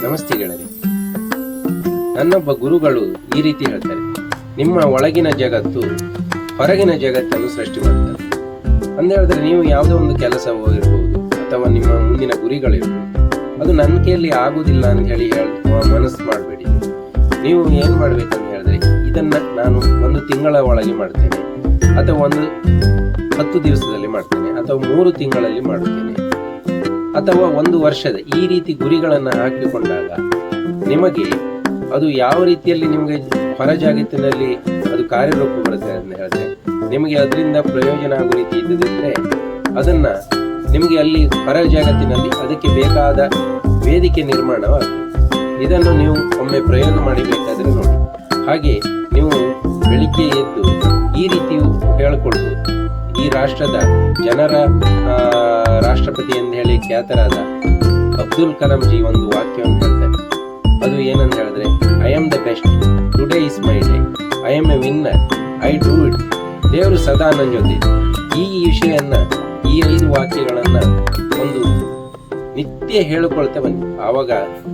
ನಮಸ್ತೆ ಗೆಳೆಯರೆ. ನನ್ನೊಬ್ಬ ಗುರುಗಳು ಈ ರೀತಿ ಹೇಳ್ತಾರೆ, ನಿಮ್ಮ ಒಳಗಿನ ಜಗತ್ತು ಹೊರಗಿನ ಜಗತ್ತನ್ನು ಸೃಷ್ಟಿ ಮಾಡ್ತಾರೆ ಅಂತ ಹೇಳಿದ್ರೆ, ನೀವು ಯಾವುದೋ ಒಂದು ಕೆಲಸವೋ ಇರ್ಬೋದು ಅಥವಾ ನಿಮ್ಮ ಮುಂದಿನ ಗುರಿಗಳಿರ್ಬೋದು, ಅದು ನನ್ನ ಕೈಯಲ್ಲಿ ಆಗುದಿಲ್ಲ ಅಂತ ಹೇಳಿ ಮನಸ್ಸು ಮಾಡಬೇಡಿ. ನೀವು ಏನು ಮಾಡ್ಬೇಕಂತ ಹೇಳಿದ್ರೆ, ಇದನ್ನ ನಾನು 1 ತಿಂಗಳ ಒಳಗೆ ಮಾಡ್ತೇನೆ ಅಥವಾ 10 ದಿವಸದಲ್ಲಿ ಮಾಡ್ತೇನೆ ಅಥವಾ 3 ತಿಂಗಳಲ್ಲಿ ಮಾಡ್ತೇನೆ ಅಥವಾ 1 ವರ್ಷದ ಈ ರೀತಿ ಗುರಿಗಳನ್ನು ಹಾಕಿಕೊಂಡಾಗ ನಿಮಗೆ ಅದು ಯಾವ ರೀತಿಯಲ್ಲಿ ನಿಮಗೆ ಹೊರ ಜಗತ್ತಿನಲ್ಲಿ ಅದು ಕಾರ್ಯರೂಪ ಬರುತ್ತೆ ಅಂತ ಹೇಳಿದ್ರೆ, ನಿಮಗೆ ಅದರಿಂದ ಪ್ರಯೋಜನ ಆಗೋ ರೀತಿ ಇದ್ದದಿದ್ರೆ ಅದನ್ನ ನಿಮಗೆ ಅಲ್ಲಿ ಹೊರ ಜಗತ್ತಿನಲ್ಲಿ ಅದಕ್ಕೆ ಬೇಕಾದ ವೇದಿಕೆ ನಿರ್ಮಾಣವಾಗ್ತದೆ. ಇದನ್ನು ನೀವು ಒಮ್ಮೆ ಪ್ರಯೋಗ ಮಾಡಬೇಕಾದ್ರೆ ನೋಡಿ. ಹಾಗೆ ನೀವು ಬೆಳಿಗ್ಗೆ ಎದ್ದು ಈ ರೀತಿಯು ಹೇಳಿಕೊಳ್ಬೋದು. ಈ ರಾಷ್ಟ್ರದ ಜನರ ರಾಷ್ಟ್ರಪತಿ ಎಂದು ಹೇಳಿ ಖ್ಯಾತರಾದ ಅಬ್ದುಲ್ ಕಲಾಂ ಜಿ ಒಂದು ವಾಕ್ಯವನ್ನು ಹೇಳ್ತಾರೆ. ಅದು ಏನಂತ ಹೇಳಿದ್ರೆ, I am the best, today is my day, I am A winner, I do it. ದೇವರು ಸದಾ ನನ್ನ ಜೊತೆ. ಈ ವಿಷಯನ್ನ, ಈ 5 ವಾಕ್ಯಗಳನ್ನ ಒಂದು ನಿತ್ಯ ಹೇಳಿಕೊಳ್ತಾ ಬನ್ನಿ. ಆವಾಗ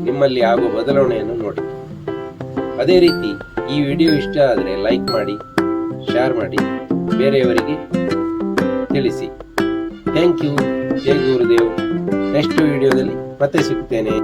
ನಿಮ್ಮಲ್ಲಿ ಆಗುವ ಬದಲಾವಣೆಯನ್ನು ನೋಡಿ. ಅದೇ ರೀತಿ ಈ ವಿಡಿಯೋ ಇಷ್ಟ ಆದರೆ ಲೈಕ್ ಮಾಡಿ, ಶೇರ್ ಮಾಡಿ, ಬೇರೆಯವರಿಗೆ ತಿಳಿಸಿ. Thank you. ಜೈ ಗುರುದೇವ್. ನೆಕ್ಸ್ಟ್ ವಿಡಿಯೋದಲ್ಲಿ ಮತ್ತೆ ಸಿಗ್ತೇನೆ.